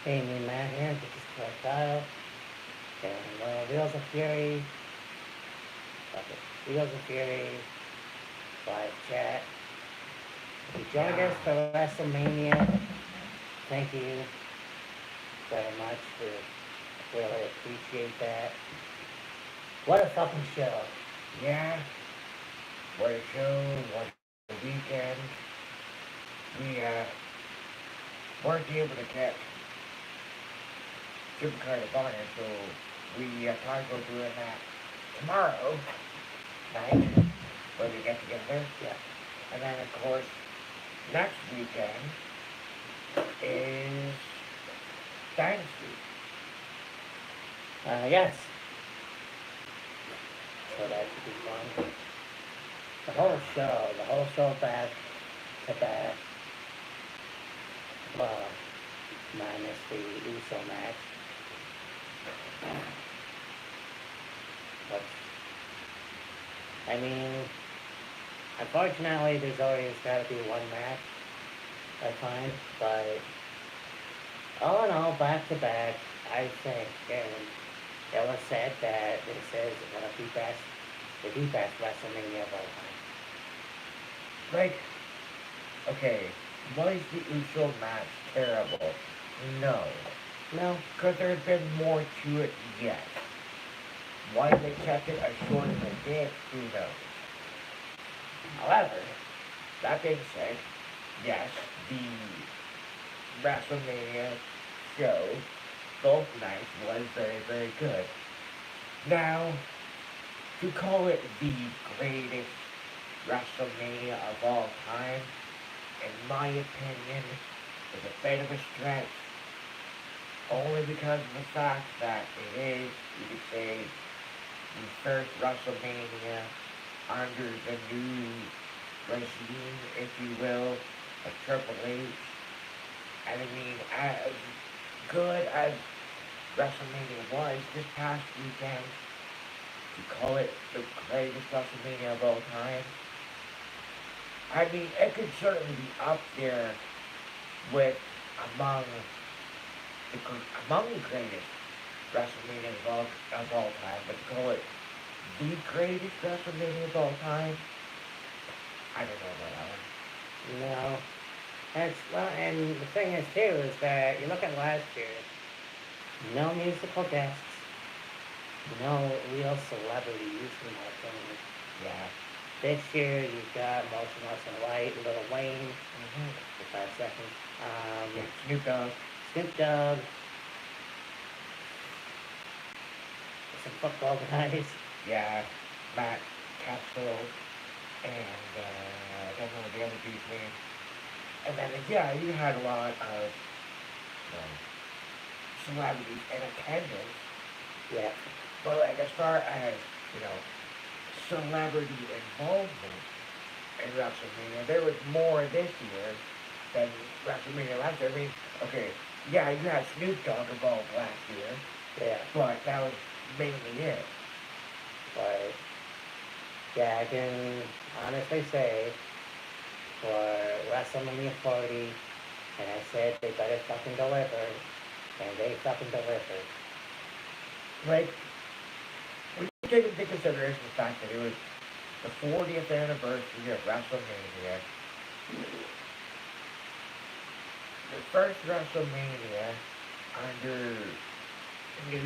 Hey, me and Matt here. This is Kyle. And Wheels of Fury. Okay. Wheels of Fury. Live chat. If you joined us for WrestleMania, thank you very much. We really appreciate that. What a fucking show. Yeah, what a show, what a weekend. We weren't able to get Supercard of Honor, so we thought about doing that tomorrow night when we get together. Yeah. And then, of course, next weekend is Dynasty. Yes. So that should be fun. The whole show back to back. Well, minus the Uso match. But, I mean, unfortunately, there's always got to be one match, I find. But, all in all, back to back, I think, and it was said that this is one of the best WrestleMania of all time. Like, okay, was the Uso match terrible? No. No, Because there's been more to it yet. Why they kept it as short as they did, who knows? However, that being said, yes, the WrestleMania show, both nights, was very, very good. Now, to call it the greatest WrestleMania of all time, in my opinion, is a bit of a stretch. Only because of the fact that it is, you could say, the first WrestleMania under the new regime, if you will, of Triple H. And I mean, as good as WrestleMania was this past weekend, to call it the greatest WrestleMania of all time, I mean, it could certainly be up there with among among the greatest WrestleMania of all time, but to call it the greatest WrestleMania of all time, I don't know about that one. no. And the thing is too is that you look at last year, no musical guests, no real celebrities in my opinion. Yeah. This year you've got Motion Western White, Lil Wayne Mm-hmm. for 5 seconds, Yeah, Snoop Dogg. Snoop Dogg, some football guys. Yeah, Matt Castle, and I don't know the other dude's name. And then, yeah, you had a lot of celebrities in attendance, Yeah, but like as far as, you know, celebrity involvement in WrestleMania, there was more this year than WrestleMania last year. I mean, okay, yeah, you had Snoop Dogg involved last year, yeah. but that was mainly it. But yeah, I can honestly say for WrestleMania 40, and I said they better fucking deliver, and they fucking delivered. Like, when you take into consideration the fact that it was the 40th anniversary of WrestleMania, the first WrestleMania under new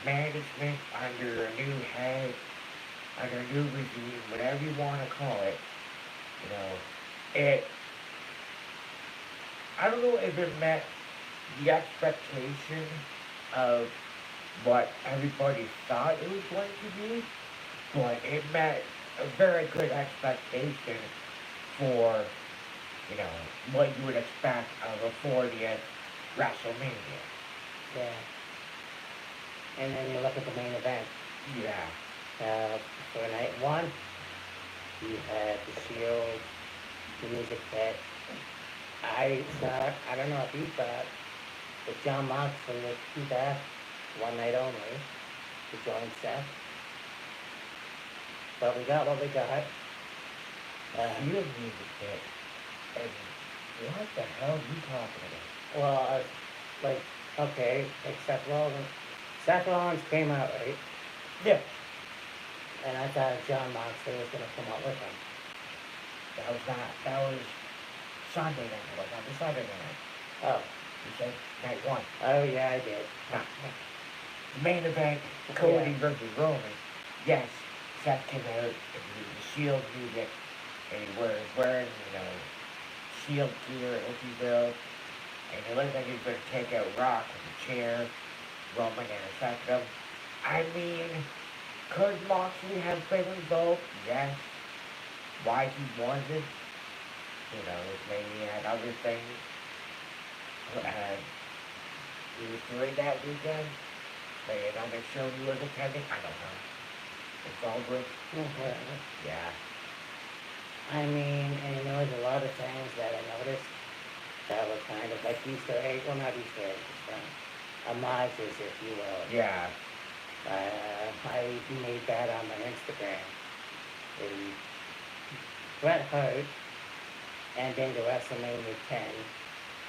management, under a new head, under a new regime, whatever you want to call it, you know, I don't know if it met the expectation of what everybody thought it was going to be, but it met a very good expectation for, you know, what you would expect of a 40th WrestleMania. Yeah. And then you look at the main event. Yeah. For night one, you had the Shield, the music pit. I thought, I don't know if you thought, but John Moxley would be back one night only to join Seth. But we got what we got. Shield music hit. And what the hell are you talking about? well, like, okay, like Seth Rollins came out, right? Yeah, And I thought John Moxley was gonna come out with him. that was Sunday night, it was not the Saturday night. Oh, You said night one. oh yeah, I did. Not the main event, Cody versus Roman. Yes, Seth came out and he was Shield music, and he was wearing, Shield gear, if you will, and it looked like he was going to take out Rock with a chair. Roman intercepted him. I mean, could Moxley have been involved? Yes. Why he wasn't? Maybe he had other things he was doing that weekend. Maybe another show he was attending. I don't know. It's all good. Whatever. Yeah. I mean, and there was a lot of things that I noticed that were kind of like Easter egg, well not Easter eggs, homages, if you will. Yeah. I made that on my Instagram. The Bret Hart ending the WrestleMania 10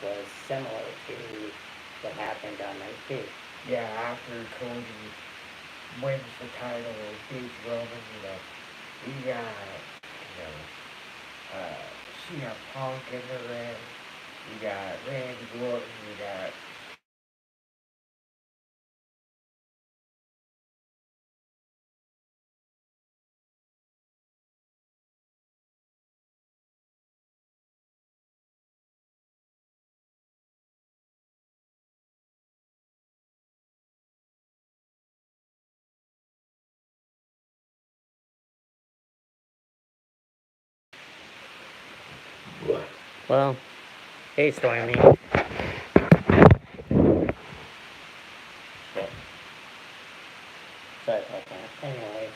was similar to what happened on night 2. Yeah, after Cody wins the title, beats Roman, we got, CM Punk in the ring, we got Randy Orton, we got Well, hey Stormy. Shit. Sorry about that. Anyway.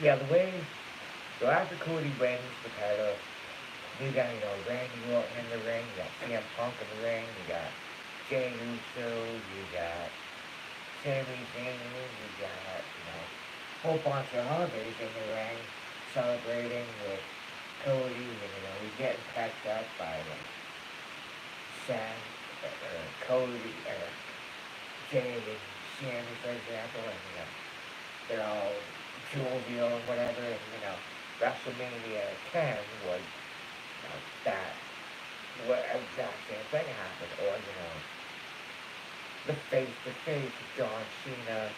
yeah, so after Cody wins the title, you got, Randy Orton in the ring, you got CM Punk in the ring, you got Jey Uso, you got Sami Zayn, you got, a whole bunch of others in the ring celebrating with Cody, and, he's getting packed up by, Sam, Cody, Jay and Sammy, for example, and, they're all jovial and whatever, and, WrestleMania 10 was, that, what exact same thing happened, or, the face-to-face of John Cena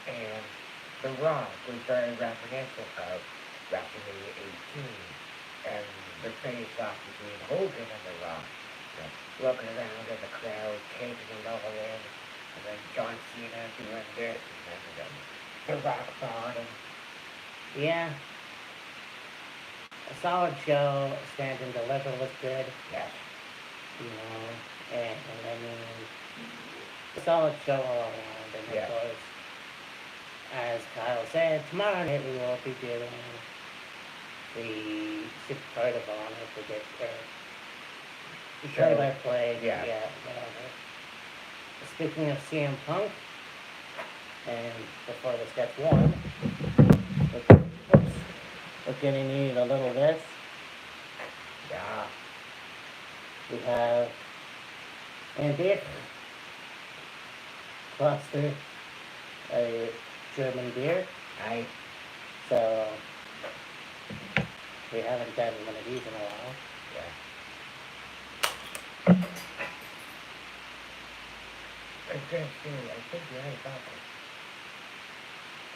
and The Rock was very reminiscent of WrestleMania 18, and the face-off between Hogan and The Rock, looking around in the crowd, taking it all in, and then John Cena doing this, and then The Rock bottom. yeah, a solid show. Stand and Deliver was good. Yes. And I mean, a solid show all around. And Yeah. of course, as Kyle said, tomorrow night we will be doing the Super Card of Honor to get play-by-play. Yeah. Whatever. Speaking of CM Punk, and before this gets warm, we're gonna need a little of this. Yeah. We have a beer, cluster, a German beer. I So we haven't done one of these in a while. Yeah. I think you're right about that.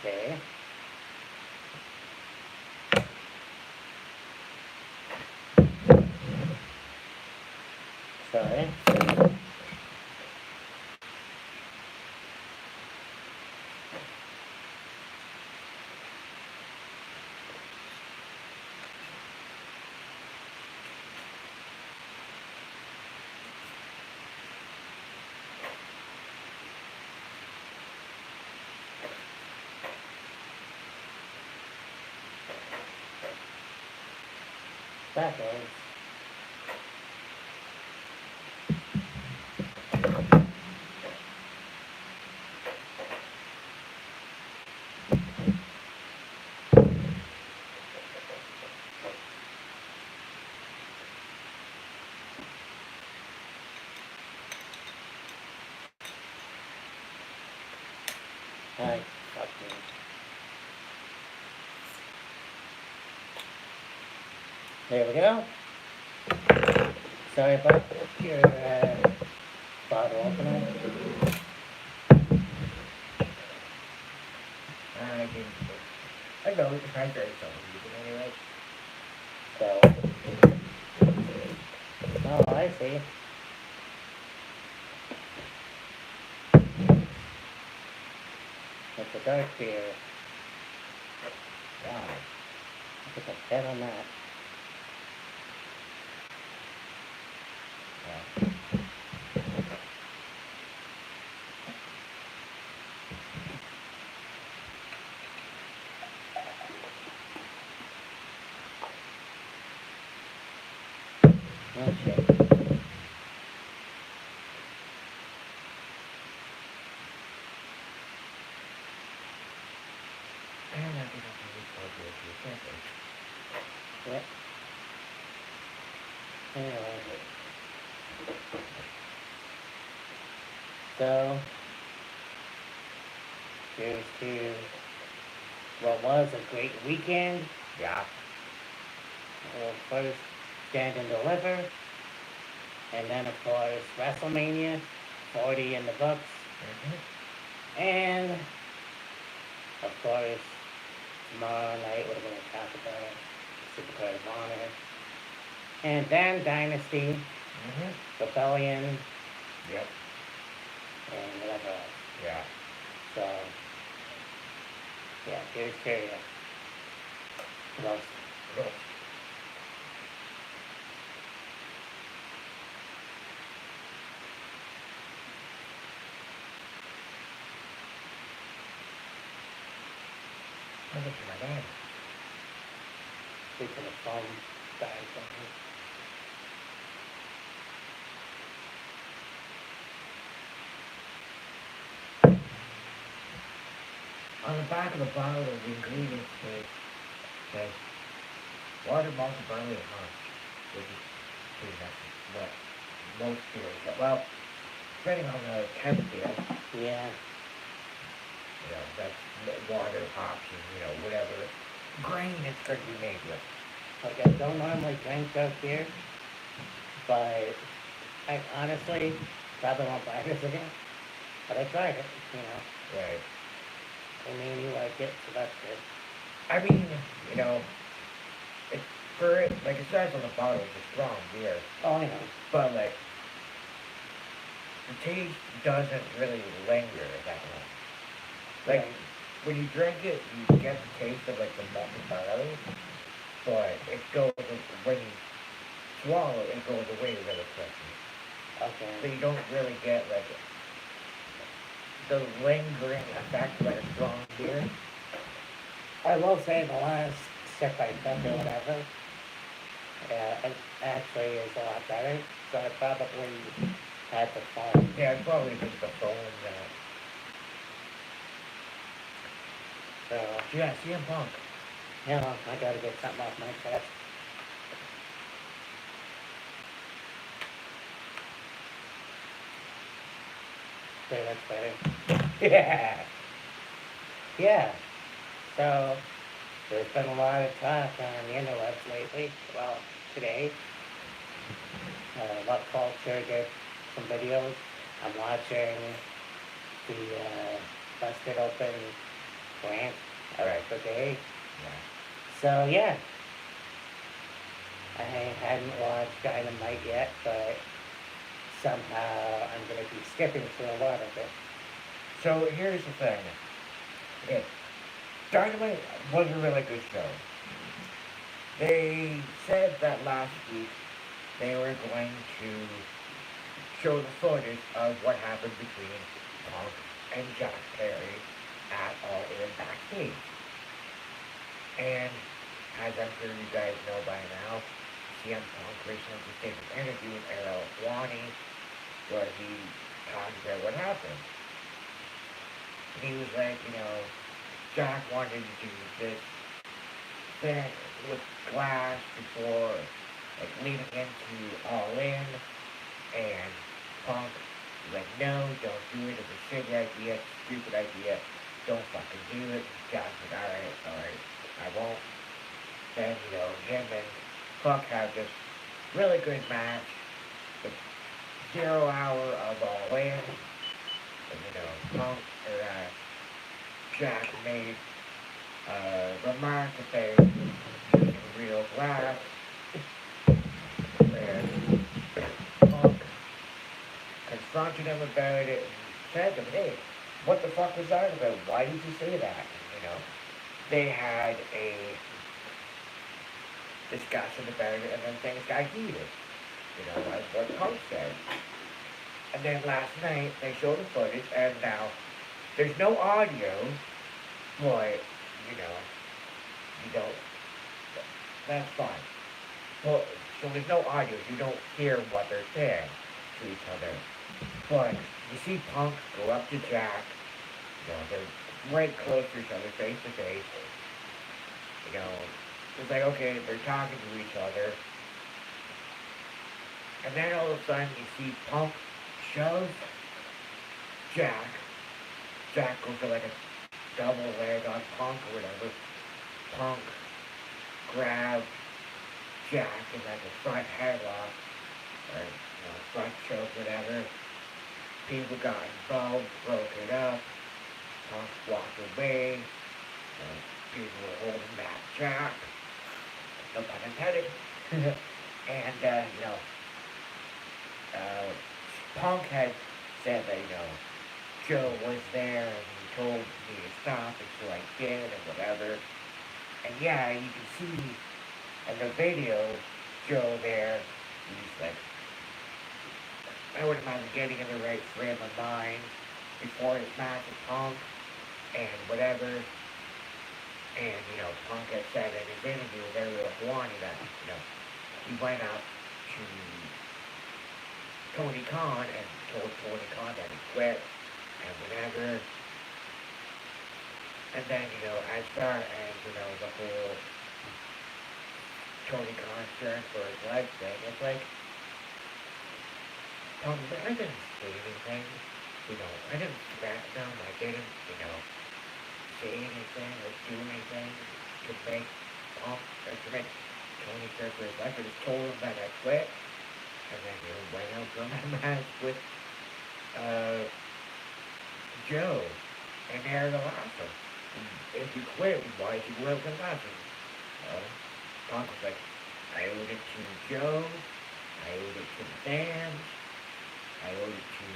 Okay. Sorry. That goes. Alright, fuck me. There we go. Sorry about your bottle opener. I know, it's my very anyway. So. Oh, I see. It's a dark beer. Wow. Put a pen on that. Yeah. Oh shit. Yep. Anyway. So, here's to what was a great weekend. Yeah. Well, first, Stand and Deliver. And then, of course, WrestleMania, 40 in the books. Mm-hmm. And, of course, tomorrow night we're going to talk about Supercard of Honor. And then Dynasty, Mm-hmm. Rebellion, Yep. and whatever else. Yeah. So, yeah, here's to you. Roast. Roast. I'm looking at my dad. Wait till the phone dies on me. On the back of the bottle of the ingredients page says water, malt, barley, and hops, which is pretty much what most beers are. Well, depending on the type of beer, Yeah. that's water, hops, and whatever grain it's going to be made with. Like, I don't normally drink dark beer, but I honestly probably won't buy this again. But I tried it, Right. I mean, you like it, so that's good. I mean, it, for it, like it says on the bottle, it's a strong beer. Oh, I know. But, like, the taste doesn't really linger that long. Like, Right. when you drink it, you get the taste of, like, the malt and barley, but it goes, when you swallow it, it goes away really quickly. So Okay. you don't really get, like, the lingering effect of, like, a strong beer. I will say the last sip I took or whatever, it actually is a lot better. So I probably had the foam. Yeah, it's probably just the foam that. So, Yeah, CM Punk. I gotta get something off my chest. Okay, that's better. Yeah. Yeah. So, there's been a lot of talk on the interwebs lately. Well, today. What Culture did some videos. I'm watching the Busted Open rant of Right. the day. Yeah. So, yeah. I hadn't watched Dynamite yet, but somehow I'm going to be skipping through a lot of it. So here's the thing. Okay. Dynamite was a really good show. They said that last week they were going to show the footage of what happened between Punk and Jack Perry at All In backstage. And as I'm sure you guys know by now, CM Punk recently just gave an interview with Errol Wani where he talked about what happened. And he was like, Jack wanted to do this thing with glass before, like, leading into All In, and Punk was like, no, don't do it, it's a shitty idea, it's a stupid idea, don't fucking do it. Jack's like, alright, I won't. Then, him and Punk have this really good match. The 0 hour of All In. And, Punk, or, Jack made a remark that they using real glass. And Punk confronted him about it and said to him, hey, what the fuck was that about? Why did you say that? They had a discussion about it, and then things got heated. That's what Punk said. And then last night, they showed the footage, and now, there's no audio, but, you don't, that's fine. Well, so there's no audio, you don't hear what they're saying to each other. But, you see Punk go up to Jack, they're right close to each other, face to face. It's like, okay, they're talking to each other. And then all of a sudden, you see Punk shove Jack. Jack goes to like a double leg on Punk or whatever. Punk grabs Jack in like a front headlock, or front choke, whatever. People got involved, broke it up. Punk walked away. People were holding back Jack. No pun intended. And, Punk had said that, Joe was there and he told me to stop, and so I did, and whatever. And yeah, you can see in the video, Joe there, he's like, I wouldn't mind getting in the right frame of mind before his match with Punk, and whatever. And, Punk had said in his interview with everyone wanting that, he went up to Tony Khan and told Tony Khan that he quit and whatever. And then, as far as, the whole Tony Khan sharing for his leg thing, it's like, Punk, I didn't say anything, I didn't threaten them, I didn't, say anything or do anything to make Punk, or to make Tony care for his life. I just told him that I quit, and then went out for my match with Joe, and there the last one. If you quit, why did you go out for the match? Punk was like, I owed it to Joe, I owed it to the fans, I owed it to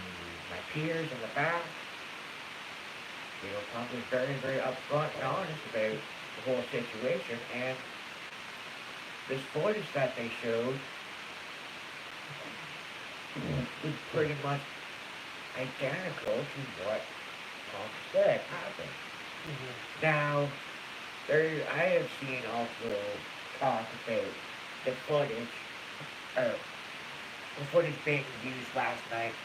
my peers in the back. Punk was very, very upfront and honest about the whole situation, and this footage that they showed was pretty much identical to what Punk said happened. Mm-hmm. Now, I have seen also talk about the footage, or the footage being used last night,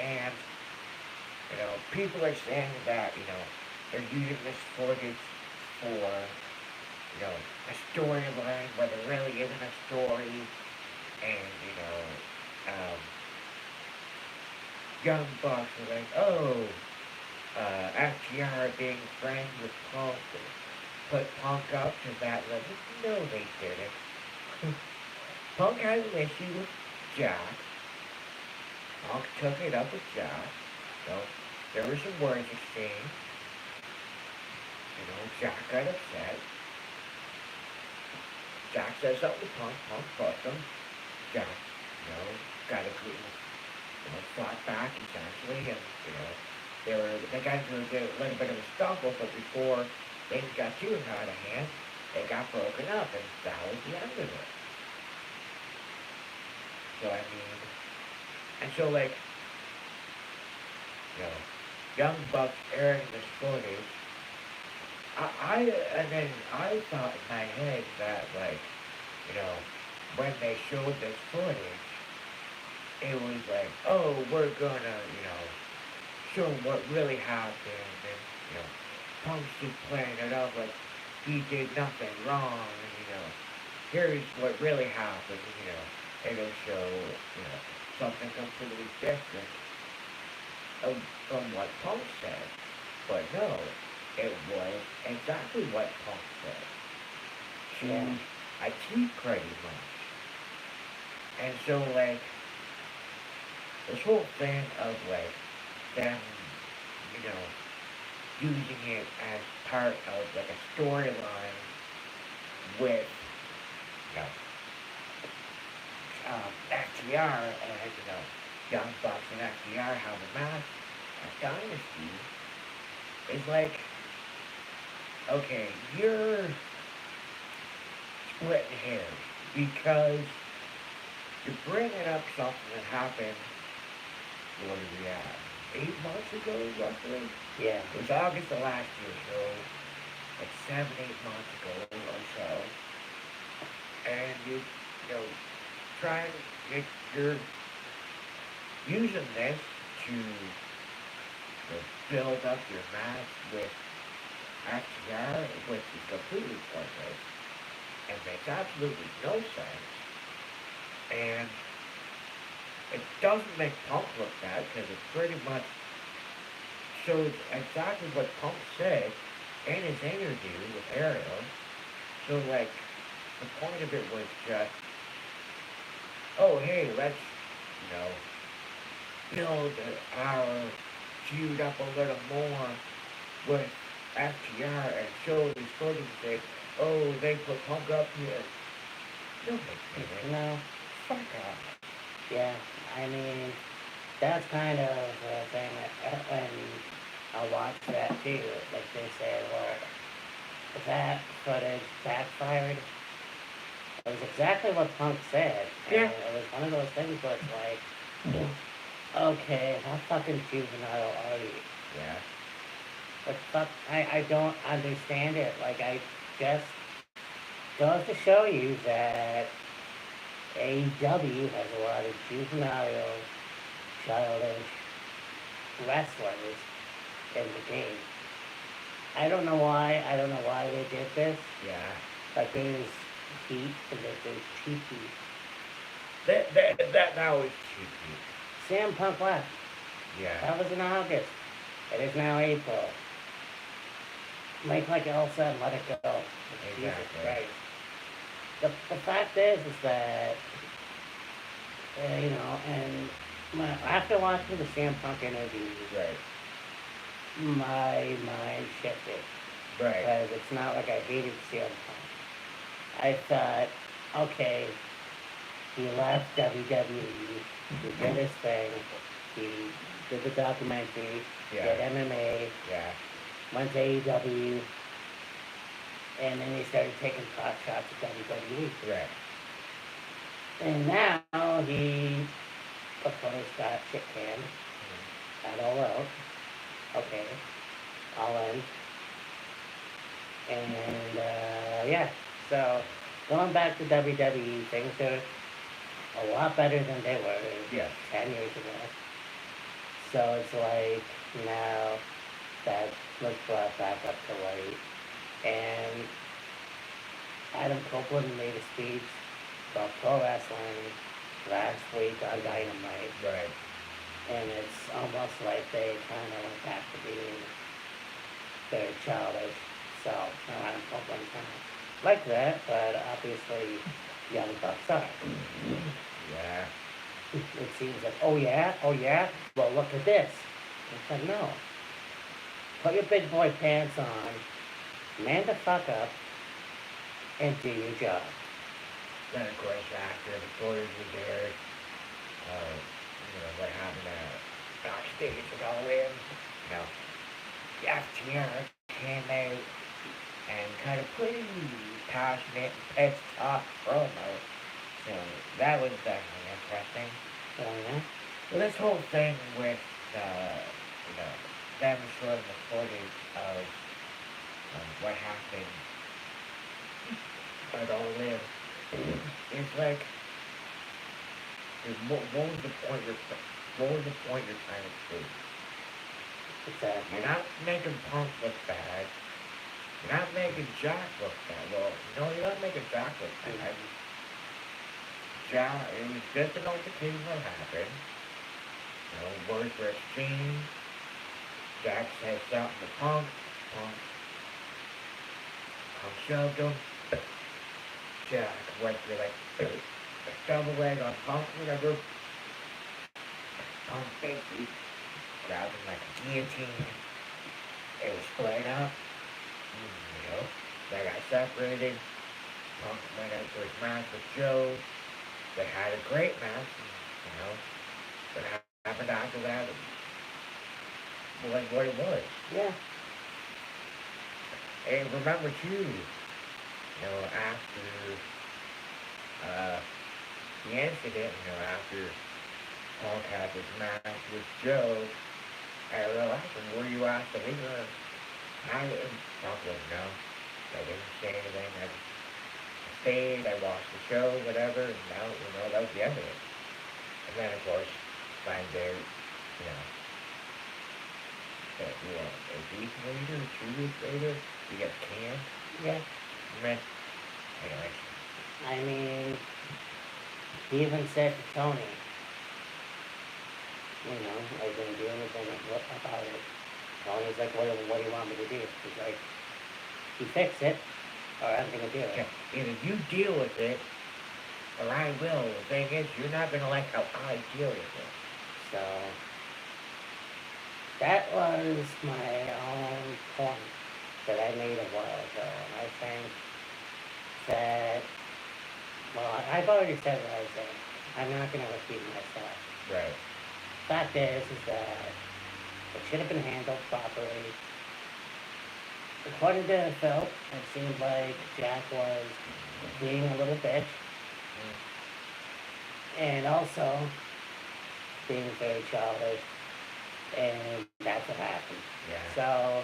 and people are saying that, they're using this footage for, a storyline where there really isn't a story, and, Young Bucks are like, oh, FTR being friends with Punk put Punk up to that level. No, they didn't. Punk has an issue with Jack. Punk took it up with Jack. There were some words exchanged. Jack got upset. Jack said something to Punk. Punk fucked him. Jack, got a good, fought back essentially, and they got into a little bit of a scuffle, but before things got too out of hand, they got broken up, and that was the end of it. So and so Young Bucks airing this footage, I thought in my head that, when they showed this footage, it was like, oh, we're gonna, show what really happened, and, Punk's just playing it up like he did nothing wrong, and, here's what really happened, it'll show, something completely different from what Punk said. But no, it was exactly what Punk said. To Yeah. a T pretty much. And so like this whole thing of like them, you know, using it as part of like a storyline with you know FTR and Young Bucks and FTR have a match at Dynasty is like okay, you're splitting hairs because you're bringing up something that happened. What did we have? 8 months ago, roughly. Yeah. It was August of last year, so like 7, 8 months ago or so. And you know, trying, you're using this to build up your match with FTR, which is completely pointless and makes absolutely no sense. And it doesn't make Punk look bad because it pretty much shows exactly what Punk said in his interview with Ariel. So like, the point of it was just, oh hey, let's, build our feud up a little more with FTR and show these footage and say, oh, they put Punk up here. Nobody did it. No. Fuck off. Yeah. I mean, that's kind of the thing that when I watched that too, like they said, well, that footage backfired. It was exactly what Punk said. And Yeah. it was one of those things where it's like, okay, how fucking juvenile are you? Yeah. But fuck, I don't understand it. Like, I just goes to show you that AEW has a lot of juvenile, childish wrestlers in the game. I don't know why. I don't know why they did this. Yeah. Like, there's heat and there's cheap heat. That now is cheeky. CM Punk left. Yeah. That was in August. It is now April. Make like Elsa and let it go. Jesus Exactly. Christ. The fact is that, and after watching the CM Punk interview, Right. my mind shifted. Right. Because it's not like I hated CM Punk. I thought, okay, he left WWE, he did his thing, he did the documentary, Yeah. did MMA, Yeah. went to AEW, and then he started taking pot shots at WWE. Right. And now he, of course, got shit canned, got all out, okay, all in. And, yeah, so going back to WWE, things are a lot better than they were Yes. 10 years ago. So it's like now that was brought back up to light. And Adam Copeland made a speech about pro wrestling last week on Dynamite. Right. And it's almost like they kind of went back to being their childish self. Now Adam Copeland's kind of like that, but obviously Young Bucks are. Yeah. It seems like, oh yeah, well look at this. It's like, no. Put your big boy pants on, man the fuck up, and do your job. Then of course after the Victoria's was there, what happened backstage with all in, the FTR came out and kind of pretty passionate and pissed off promo. So that was definitely interesting. So, yeah. Well, this whole thing with, them showing the footage of what happened at All In, it's like, what was the point you're trying to prove? Exactly. You're not making Punk look bad. You're not making Jack look bad. Well, no, you're not making Jack look bad. Jack, it was just an altercation that happened. Words were exchanged. Jack said something to Punk. Punk, Punk shoved him. Jack went for like a double leg on Punk, whatever. Punk basically grabbed him like a guillotine. It was split up. You know, they got separated. Punk went out for his match with Joe. They had a great match. You know, what happened after that was what it was. Yeah. And remember too, you know, after the incident, you know, after Punk had his match with Joe, I realized, were you asked to leave her? I didn't. Punk was no. I didn't say anything. I just stayed, I watched the show, whatever, and now, you know, that was the end of it. And then, of course, find out, you know, that, a week later, 2 weeks later, you get canned. Yeah. Meh. Anyway. I mean, he even said to Tony, you know, are you gonna do anything about it? Tony's like, what do you want me to do? He's like, you fix it, or I'm gonna do it. Yeah, either you deal with it, or I will. The thing is, you're not gonna like how I deal with it. So, that was my own point that I made a while ago, and I think that, well, I've already said what I was saying. I'm not gonna repeat myself. Right. Fact is that it should have been handled properly. According to Phil, it seemed like Jack was being a little bitch, and also being very childish, and that's what happened. Yeah. So,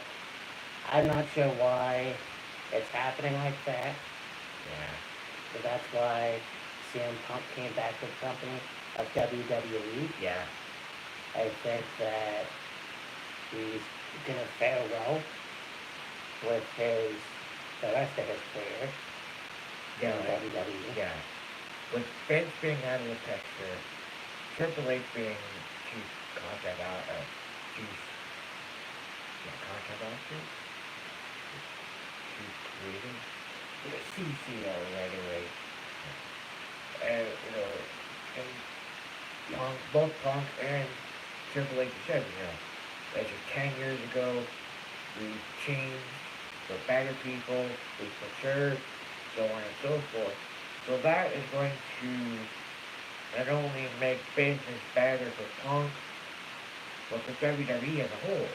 I'm not sure why it's happening like that, Yeah. but that's why CM Punk came back to the company of WWE. Yeah. I think that he's gonna fare well with the rest of his career Yeah. in WWE. Yeah. With Vince being out of the picture, Triple H being chief content chief, content officer, chief creative, CCO anyway. And you know, and both Punk and Triple H said, you know, that's just 10 years ago. We've changed. We're better people. We've matured, so on and so forth. So that is going to not only make business better for Punk, but for WWE as a whole.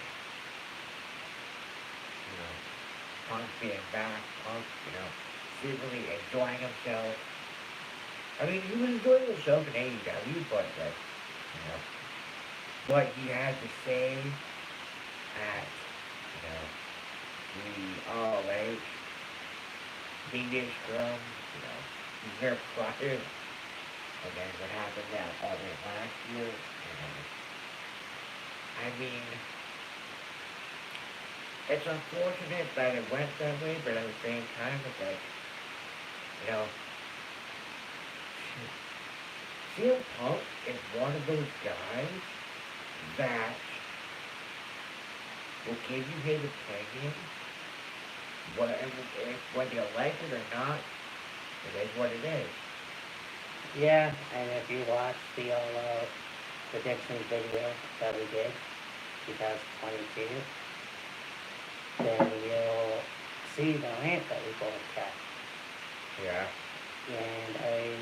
You know, Punk being back, Punk, you know, secretly enjoying himself. I mean, he was enjoying himself in AEW, but like, you know, what he had to say at, you know, the All H, English Scrum, you know, their prior, and then what happened that other last year, you know. I mean, it's unfortunate that it went that way, but at the same time, it's like, you know, CM Punk is one of those guys that will give you his opinion, whether you like it or not, it is what it is. Yeah, and if you watch the All Out prediction video that we did, 2022, then you'll see the rant that we both kept. Yeah. And I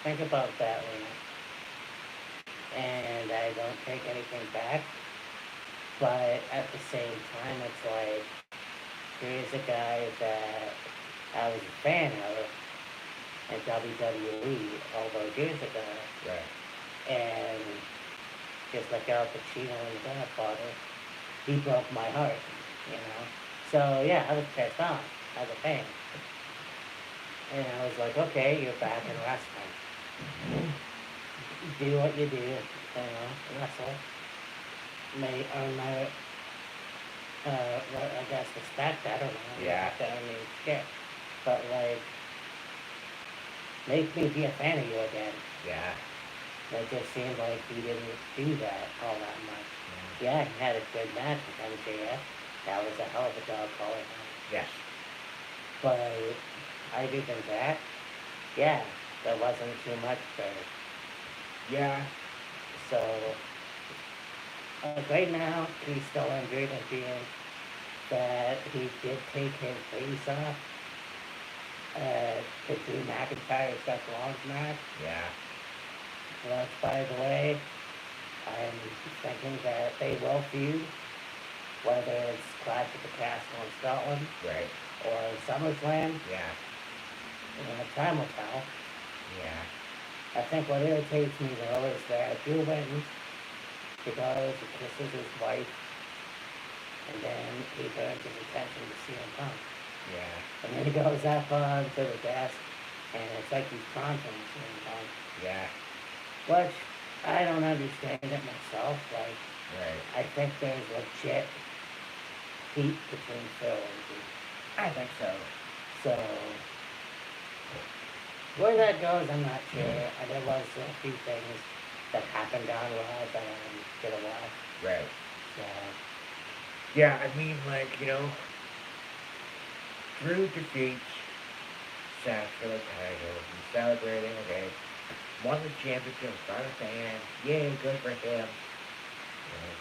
think about that rant, and I don't take anything back, but at the same time, it's like, here's a guy that I was a fan of in WWE all those years ago, Right. and just like Al Pacino in The Godfather, he broke my heart, you know? So yeah, I was pissed off as a fan. And I was like, okay, you're back in wrestling. Do what you do, you know, wrestle. May earn my, I guess respect, I don't know. Yeah. I mean, shit. But like, make me be a fan of you again. Yeah. It just seemed like he didn't do that all that much. Yeah, he had a good match with MJF, That was a hell of a dog collar. Yes. But I do think that, yeah, there wasn't too much there. Yeah. So, right now, he's still injured and being that he did take his face off to do McIntyre's Seth Rollins match. Yeah. Which, by the way, I'm thinking that they will feud, whether it's Clash at the Castle in Scotland Right. or SummerSlam. Yeah. Time will tell. Yeah. I think what irritates me though is that Drew wins because he kisses his wife and then he burns his attention to CM Punk. Yeah. And then he goes up to the desk and it's like he's taunting CM Punk. Yeah. Which I don't understand it myself. Like, Right. I think there's legit heat between Phil and Drew. I think so. So, where that goes, I'm not sure. There was a few things that happened on Raw that I didn't watch. Right. So, Yeah, I mean, like, Drew defeats Seth for the title. He's celebrating, okay. Won the championship in front of fans. Yay, good for him.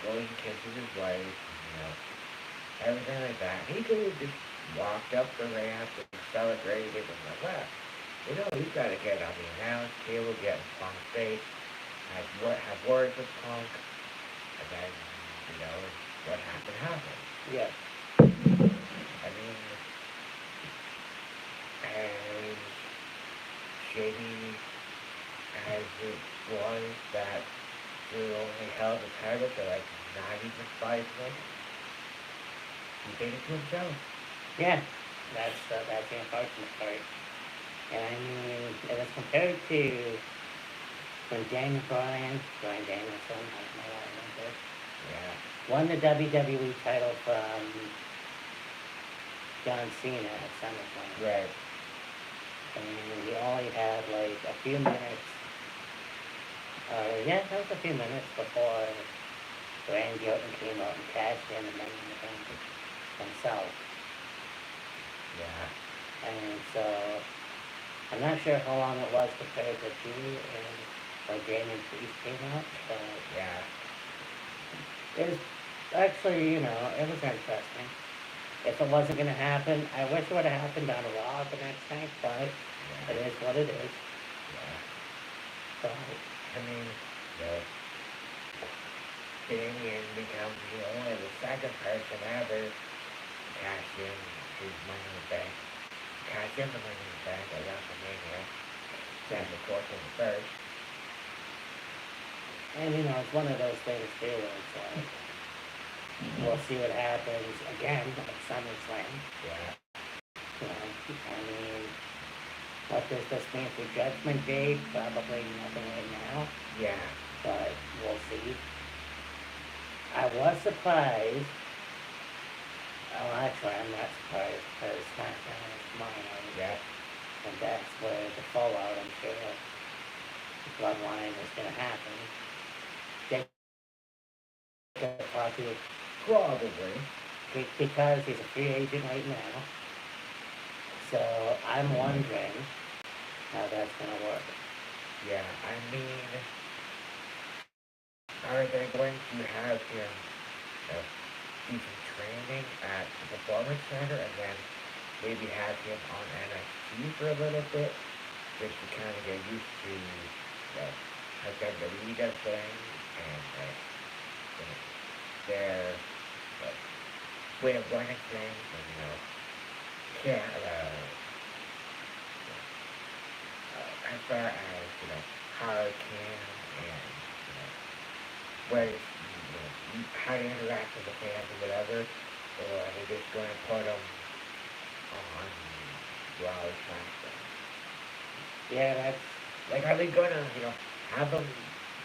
Goes and kisses his wife. Everything like that. He could have just walked up the ramp and celebrated it and like, well, he's got to get on the announce table, get in Punk's face, have words with Punk, and then, what happened. yeah. I mean, as shady as it was that Drew only held the title for like not even 5 minutes, he did it to himself. Yeah, that's the unfortunate part. And I mean, it was compared to when Brian Danielson, I don't know why I went there, Yeah. won the WWE title from John Cena at SummerSlam. Right. And he only had like a few minutes, that was a few minutes before Randy Orton came out and cashed in and then himself. Yeah. And so, I'm not sure how long it was compared to Drew and when Damian Priest came out, but Yeah. it was actually, it was interesting. If it wasn't going to happen, I wish it would have happened on Raw the next night, but Yeah. it is what it is. Yeah. So, I mean, Damian becomes only the second person ever to cash in his Money in the Bank. Cash in the Money in the Bank at WrestleMania. Sam, of course, was the first. and it's one of those things too, where it's like, we'll see what happens again at SummerSlam. Yeah. I mean, what does this mean for Judgment Day? Probably nothing right now, Yeah. but we'll see. I was surprised. Oh, actually, I'm not surprised because SmackDown is tomorrow, Yeah. and that's where the fallout, I'm sure, the bloodline is going to happen. Jacob Fatu, Probably. because he's a free agent right now. So I'm wondering how that's going to work. Yeah. I mean, are they going to have him do some training at the Performance Center and then maybe have him on NXT for a little bit just to kind of get used to how WWE does things and their way of running things and as far as hurricane and where how to interact with the fans or whatever, or are they just going to put them on Raw or SmackDown? Yeah, that's Like, are they going to have them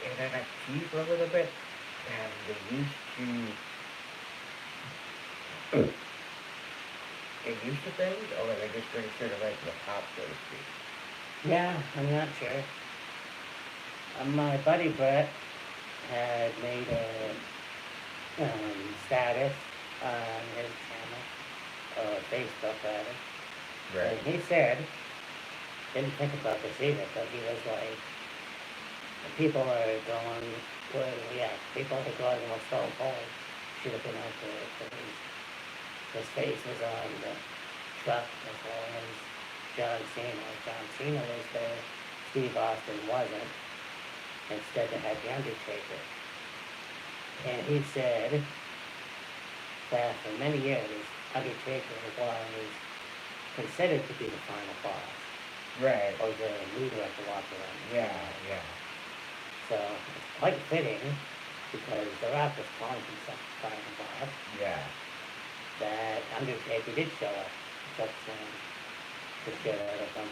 in NXT for a little bit and get used to things, or are they just going to sort of like the top, so to speak? yeah. I'm not sure. My buddy Brett had made a status on his Facebook rather. Right. And he said, didn't think about this either, but he was like, people are going, well, yeah, people are going, well, Stone Cold should have been out there, because his face was on the truck as well as John Cena. John Cena was there, Steve Austin wasn't. Instead they had The Undertaker. And he said that for many years, Undertaker was considered to be the final boss, Right. or the leader of the locker room. Yeah, yeah. So it's quite fitting, because The Rock was calling himself the final boss, Yeah. that Undertaker did show up, took the shit out of him.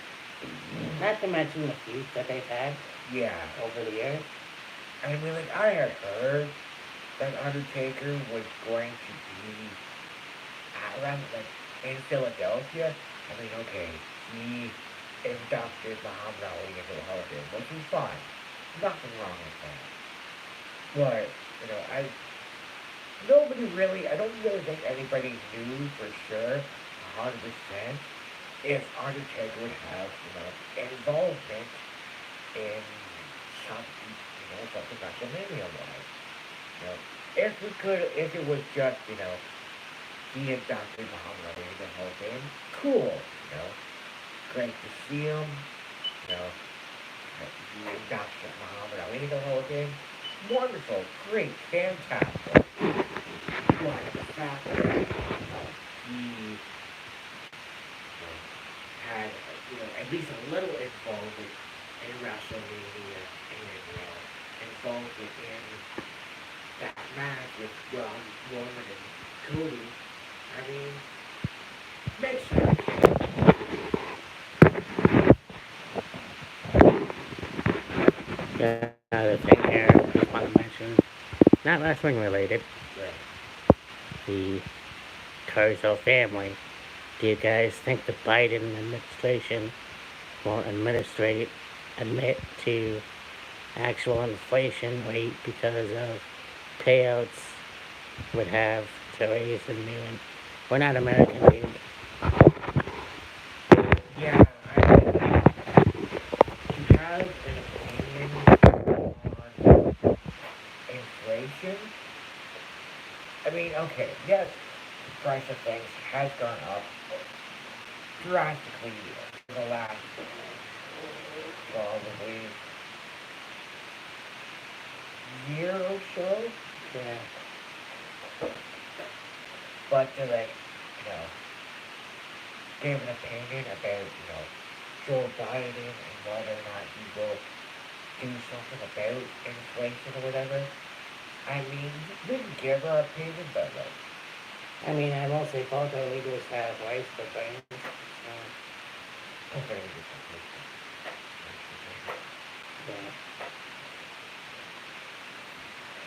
Not to mention the feud that they've had Yeah. over the years. I mean, like, I had heard that Undertaker was going to be around, like, in Philadelphia. I mean, okay, he inducted Muhammad Ali into the Hall of Fame, which is fine. Nothing wrong with that. But, you know, I don't really think anybody knew for sure, 100%, if Undertaker would have, involvement in something WrestleMania-wise. If it was just, he inducted Muhammad Ali into the Hall of Fame, cool, great to see him, he inducted Muhammad Ali into the Hall of Fame, wonderful, great, fantastic. But the fact that he had, at least a little involvement in WrestleMania and involvement in that match with John Roman and Cody, I mean, makes sense. Yeah, the thing here, I just want to mention, not wrestling related, Right. the Caruso family. Do you guys think the Biden administration will admit to actual inflation rate because of payouts would have to raise the new one? We're not American, dude. Yeah, I mean, to have an opinion on inflation, I mean, okay, yes, the price of things has gone up drastically in the last probably year or so. Yeah. But to give an opinion about, Joe Biden and whether or not he will do something about inflation or whatever. I mean, we can give our opinion, but I mean, I mostly both our leaders have rights for things. okay. Yeah.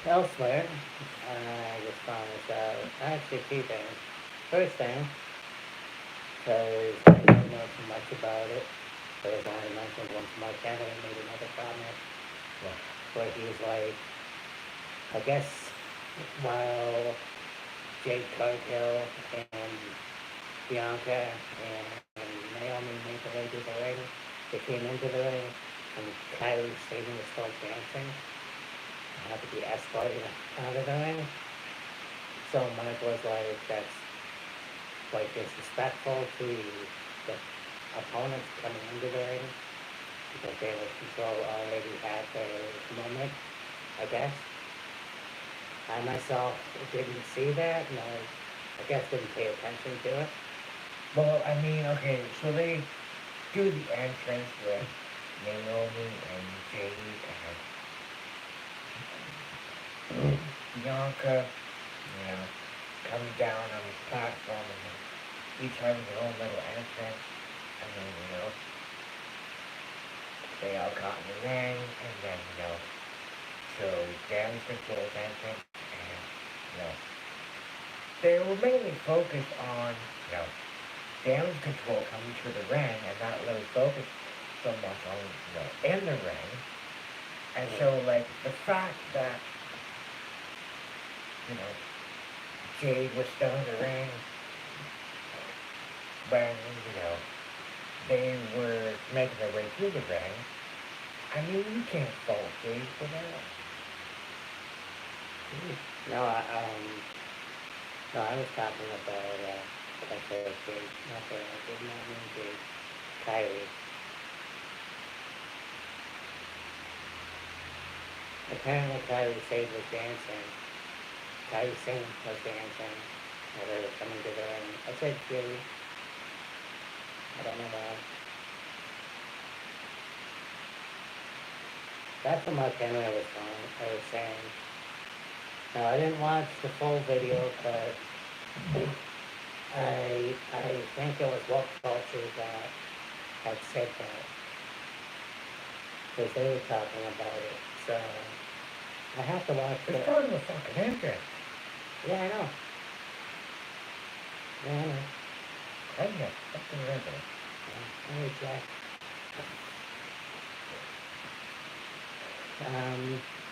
Elsewhere, I just found this out. Actually, two things. First thing, because I don't know too much about it, but as I mentioned once Mark Henry made another comment Well, where he was like, I guess while Jade Cargill and Bianca and Naomi made their way to the ring, they came into the ring, and Kylie Satan was still dancing. Had to be escorted out of the ring. So Mike was like, that's like disrespectful to the opponents coming into the ring, because they were control already had their moment, I guess. I myself didn't see that, and I guess didn't pay attention to it. well, I mean, okay, so they do the entrance with Naomi and Jade and Bianca, coming down on the platform and each having their own little entrance. And then, they all got in the ring and then, so Damage Control's entrance and, they were mainly focused on, Damage Control coming to the ring and not really focused so much on, in the ring. And so, like, the fact that, Jade was still in the ring, when, they were making their way through the ring. I mean, you can't fault Jade for that. No, no, I was talking about, like I said, Jade, I did not mean Jade, Kyrie. Apparently Kyrie Sage was dancing. Kyrie Singh was dancing. While they were coming to the ring. I said Jade. I don't know why. That's what Mark Henry was saying. Now, I didn't watch the full video, but I think it was What Culture that had said that. Because they were talking about it. So, I have to watch It's it. part of the fucking entrance. Yeah, I know. Yeah, I know. I can't fucking remember. Hey, Jack.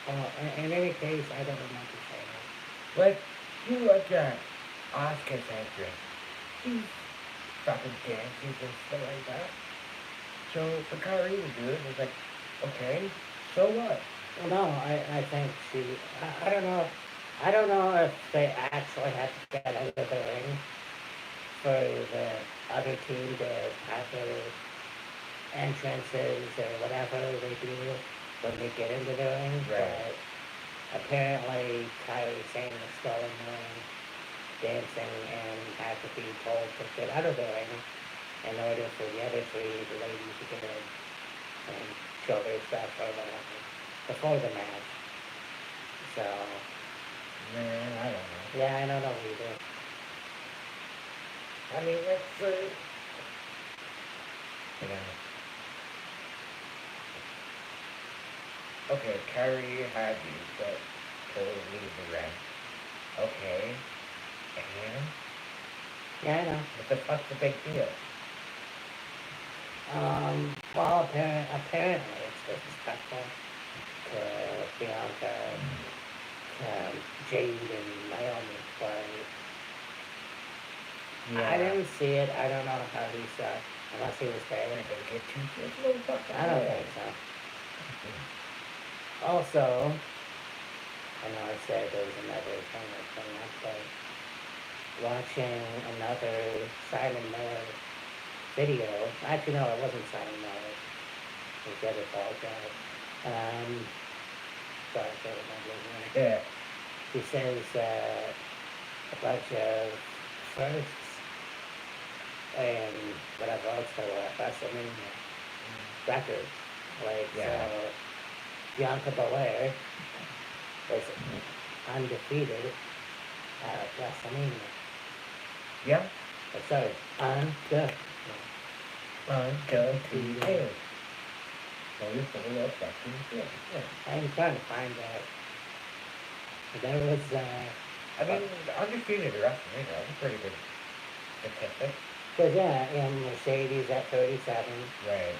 Well, in any case, I don't remember saying that. But you look at Oscar's entrance. She's fucking dances and stuff like that. So for Kyrie to do it, it's like, okay, so what? Well, no, I think I don't know. I don't know if they actually had to get out of the ring for the other team to have their entrances or whatever they do when they get into the ring. Right. But apparently Kyrie Sane was still in the ring dancing and had to be told to get out of the ring in order for the other three ladies to get in and show their stuff or whatever before the match. So, Man, I don't know. yeah, I don't know either. I mean, let's you know. Okay, Kyrie had you, but to leave the ring. Okay, and Yeah, I know. what the fuck's the big deal? Well, apparently it's disrespectful to Bianca, Jade, and Naomi, but I didn't see it. I don't know how he saw it, unless he was there. They get too shit, little fucking I don't think so. Also, I know I said there was another thing that came up, but watching another Simon Miller video. Actually, no, it wasn't Simon Miller. It was the other bald guy. Sorry, I can't remember his name. Yeah. He says a bunch of firsts and whatever else there were, WrestleMania records. Like, Yeah. so Bianca Belair was undefeated at WrestleMania. Yeah. Sorry, undefeated. Undefeated. So you're full of fucking shit. Yeah, I'm trying to find that. There was, I mean, undefeated at WrestleMania, that's a pretty good statistic. because yeah, Mercedes at 37, Right.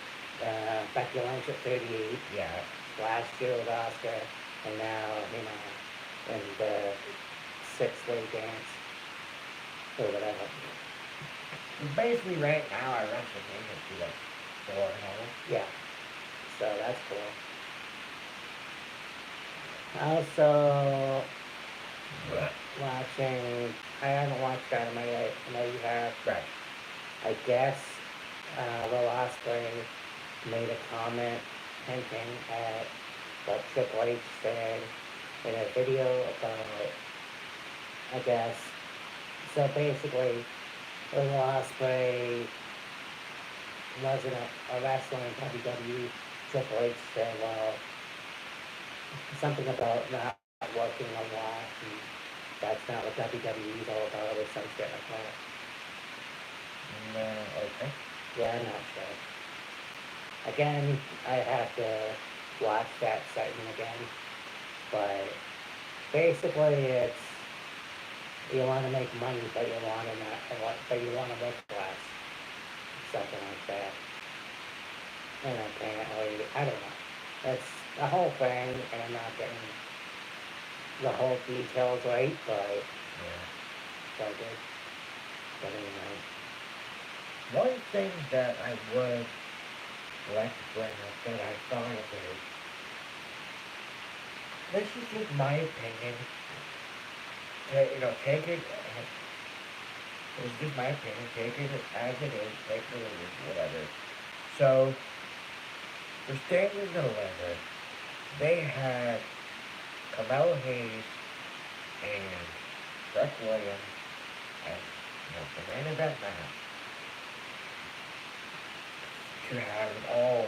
Becky Lynch at 38, Yeah. last year with Oscar, and now, in the six-way dance, or whatever. Basically, right now, our WrestleMania is like 4-0. Yeah, so that's cool. Also, watching, I haven't watched Dynamite yet, I know you have. Right. I guess Will Ospreay made a comment hinting at what Triple H said in a video about, I guess. So basically, Will Ospreay wasn't a wrestler in WWE. Triple H said, well, something about not working a lot, and that's not what WWE's all about, or some shit like that. No, okay. Yeah, I'm not sure. Again, I have to watch that segment again, but basically it's, you want to make money, but you want to work less, something like that. And apparently, I don't know. That's the whole thing, and I'm not getting the whole details right, but Yeah. so good. But anyway. one thing that I would like to bring up that I thought of is, this is just my opinion. Take it. It's just my opinion. Take it as it is. Take it as it is, whatever. So, for Stanley Deliver, they had Carmelo Hayes and Brett Williams as the main event match to have an all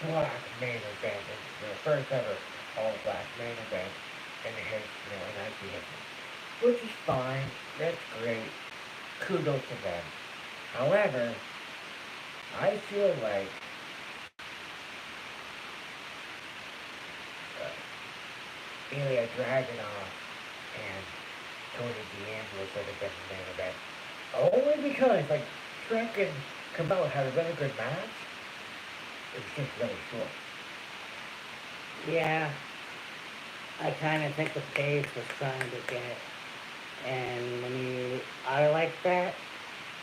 black main event, first ever all black main event in the history, in IC history, which is fine. That's great. Kudos to them. However, I feel like Ilya Dragunov and Tony D'Angelo should have been the main event. Only because, Trek and Carmelo had a really good match. It was just really short. Yeah, I kind of think the pace was trying to get, and when you are like that,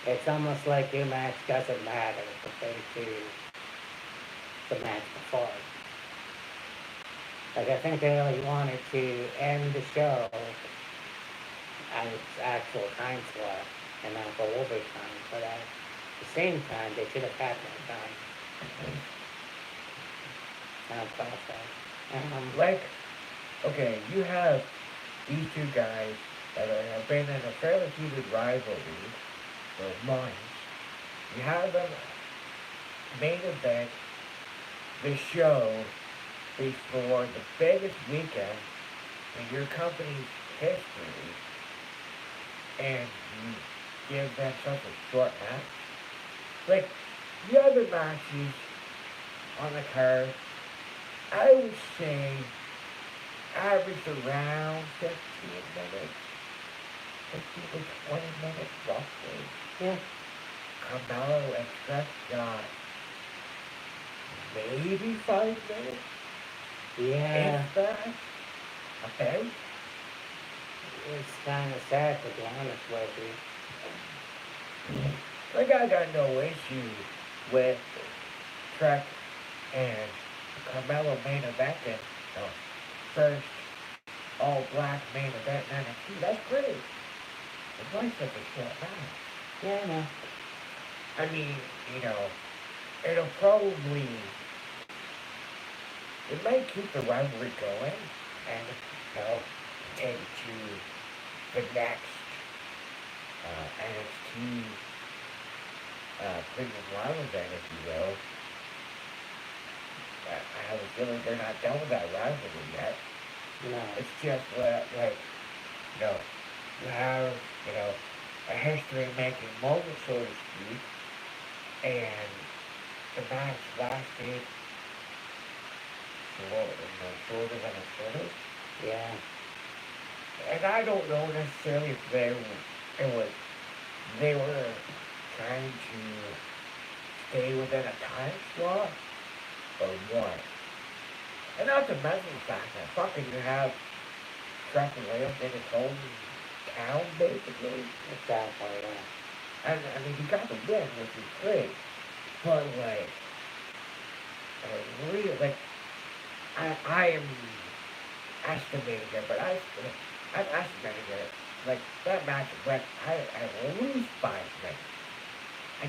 it's almost like your match doesn't matter compared to the match before. Like, I think they really wanted to end the show at its actual time slot and not go overtime, but at the same time, they should have had more time. And I'm proud of that. Okay, you have these two guys that have been in a fairly heated rivalry for months. You have them main event the show before the biggest weekend in your company's history, and you give them such a short match. The other matches on the card, I would say, averaged around 15 minutes, 15 to 20 minutes roughly. Yeah. Carmelo and Trek got maybe 5 minutes. Yeah. If that, about. It's kind of sad, to be honest with you. I got no issue with Trek and Carmelo main event and first all black main event in NXT. That's great. It's nice that they short match. Yeah, I know. I mean, it'll probably, it might keep the rivalry going and, into the next NXT Premium Live event, if you will. I have a feeling they're not done with that rivalry yet. No. It's just you have, a history-making moment, so to speak, and the match lasted shorter than it should have. Yeah. And I don't know necessarily if they were trying to stay within a time slot or what. And not to mention the fact that fucking you have Trek and Williams in his home town, basically. Exactly, yeah. And, I mean, he got the win, which is great. But, I am estimating it, but I'm estimating it. That match went, at least 5 minutes. I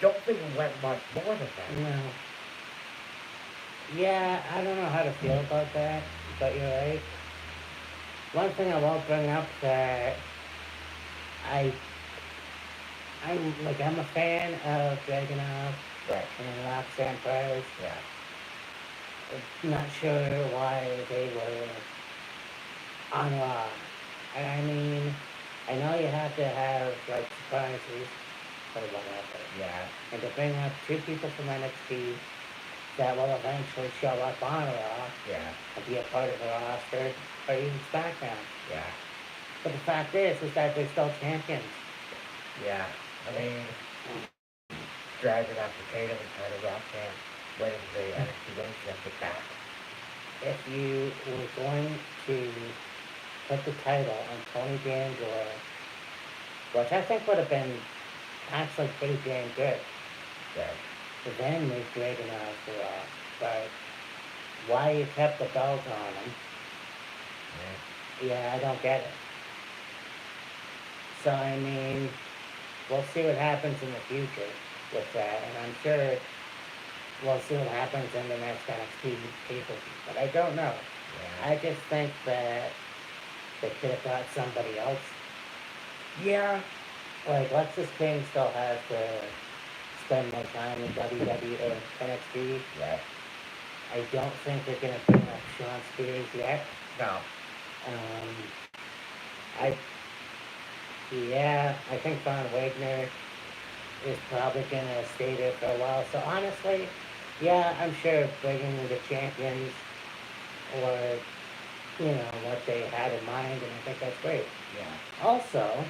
don't think it went much more than that. No. Yeah, I don't know how to feel about that, but you're right. One thing I won't bring up that I'm a fan of Dragunov Right. and Roxanne Perez. Yeah. Not sure why they were on Raw. And I mean, I know you have to have surprises or whatever. Yeah. And to bring up 2 people from NXT that will eventually show up on Raw Yeah. and be a part of the roster or even SmackDown. Yeah. But the fact is that they're still champions. Yeah. I mean, driving off the Tatum and trying to rock him, winning the NXT Women's Championship back. If you were going to put the title on Tony D'Angelo, which I think would have been actually pretty damn good. Right. Then they Dragunov the Rock, but why you kept the belt on him, yeah, I don't get it. So, I mean, we'll see what happens in the future with that, and I'm sure we'll see what happens in the next NXT pay-per-view, but I don't know. Yeah. I just think that they could have got somebody else. Yeah. Like, Lexus King still has to spend more time in WWE or NXT. Right. I don't think they're gonna bring up Sean Spears yet. No. I I think Von Wagner is probably gonna stay there for a while. So honestly, yeah, I'm sure bringing the champions or what they had in mind, and I think that's great. Yeah. Also,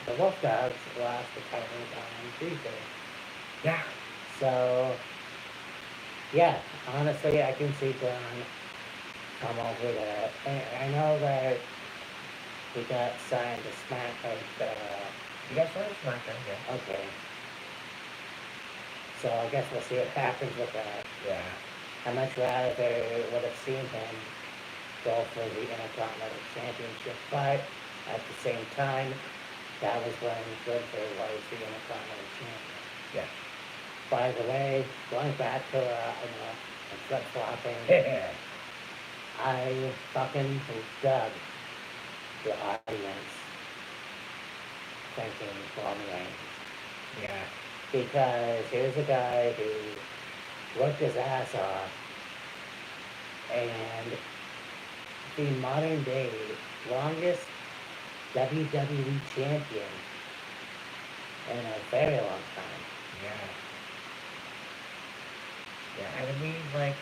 the Wolf Dogs lost the titles on Tuesday. Yeah. So, yeah, honestly, I can see Braun come over that. I know that he got signed to Smack, You got some SmackDown, yeah. okay. So I guess we'll see what happens with that. Yeah. I much rather would have seen him go for the Intercontinental Championship, but at the same time, that was when Gunther was the Intercontinental Champion. Yeah. By the way, going back to, flip-flopping, Yeah. I fucking dug the audience thinking Roman Reigns. Yeah. Because here's a guy who worked his ass off, and the modern day longest WWE champion in a very long time. Yeah. Yeah, and I mean, like,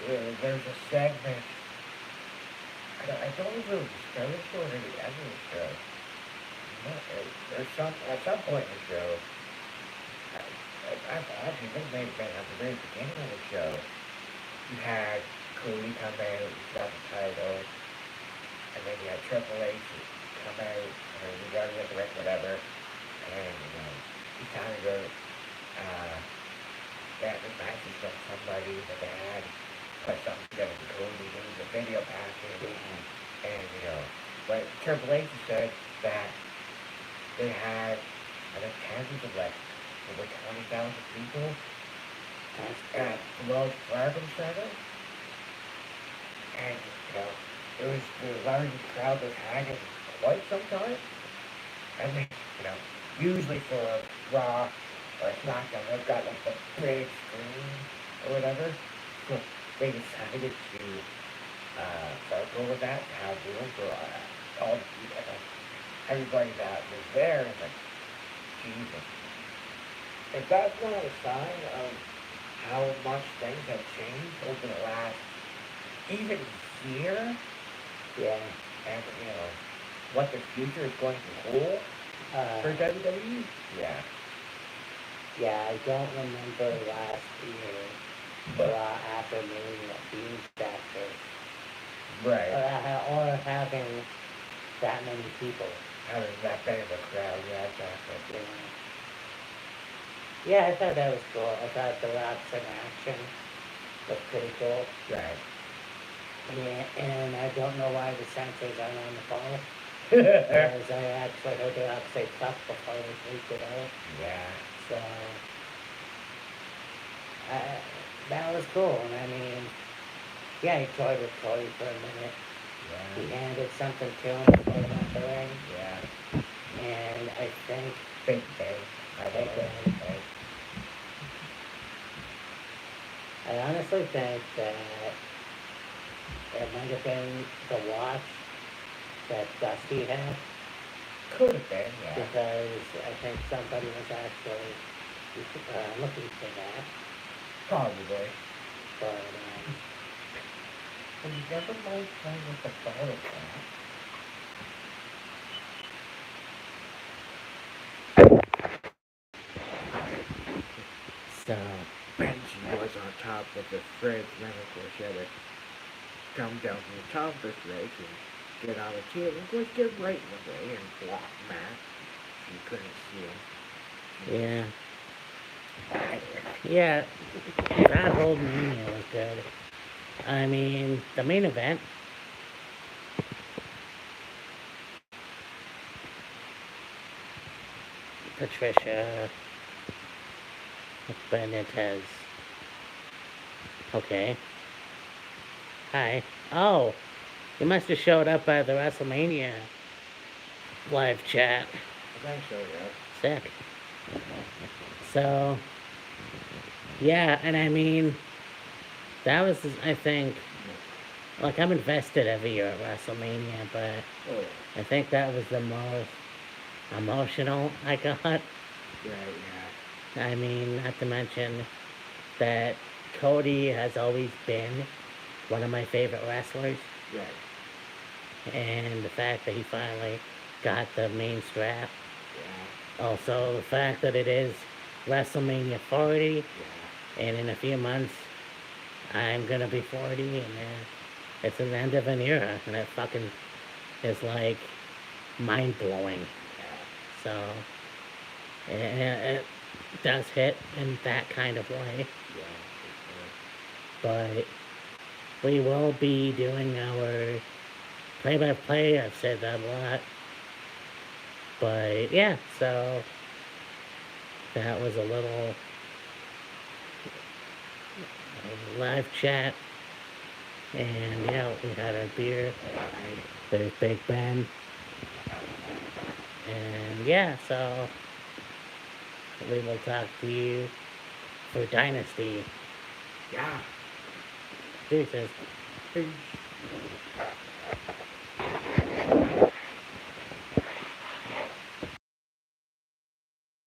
there's a segment, I don't even discourage or maybe ever the show. At some point in the show, actually, this may have been at the very beginning of the show, you had Cody come out, he got the title, and then you had Triple H come out, or you got the ring, whatever, and, he kind of goes, that this match is from somebody that they had put something together with Cody, there was a video package, and, but Triple H said that they had, I think, tens of like, over 20,000 people at the Wells Fargo Center, and, it was the largest crowd they've had in quite some time, and they, usually for a Raw or a SmackDown, they've got like a big screen or whatever, so they decided to go with that, have room for all everybody that was there, and like, Jesus. If that's not a sign of how much things have changed over the last even year, Yeah. and what the future is going to hold for WWE, yeah. Yeah, I don't remember last year, Raw after Mania being that big. Right. Or having that many people. Having that big of a crowd, yeah, exactly. Yeah, I thought that was cool. I thought the Rocks in action was pretty cool. Right. Yeah, and I don't know why the censors aren't on the call. Because I actually heard the Rocks say fuck before they freaked it out. Yeah. So, that was cool. And I mean, yeah, he toyed with Cody for a minute. Yeah. He handed something to him before he went to the ring. Yeah. And I think Big Bang. I honestly think that it might have been the watch that Dusty had. Could have been, yeah. Because I think somebody was actually looking for that. Probably. But, you never mind playing with the bottle cap. so, Benji was on top of the fridge, then of course she had to come down from the top of the fridge and get on the table, of course, get right in the way and block Matt. You couldn't see him. Yeah. Yeah, that whole Mania was good. I mean, the main event. Patricia Benitez. Okay. Hi. Oh, you must have showed up at the WrestleMania live chat. I think so, yeah. Sick. So, yeah, and I mean, that was, I think, like, I'm invested every year at WrestleMania, but Oh, I think that was the most emotional I got. right, yeah. I mean, not to mention that Cody has always been one of my favorite wrestlers, Right, and the fact that he finally got the main strap. yeah, Also, the fact that it is WrestleMania 40, yeah. and in a few months, I'm gonna be 40, and it's an end of an era, and it fucking is like mind blowing. So, it does hit in that kind of way, but we will be doing our play-by-play. I've said that a lot, but yeah, so that was a little live chat, and yeah, we had our beer. There's Big Ben, and yeah, so we will talk to you for Dynasty. Yeah. Deuces. Peace.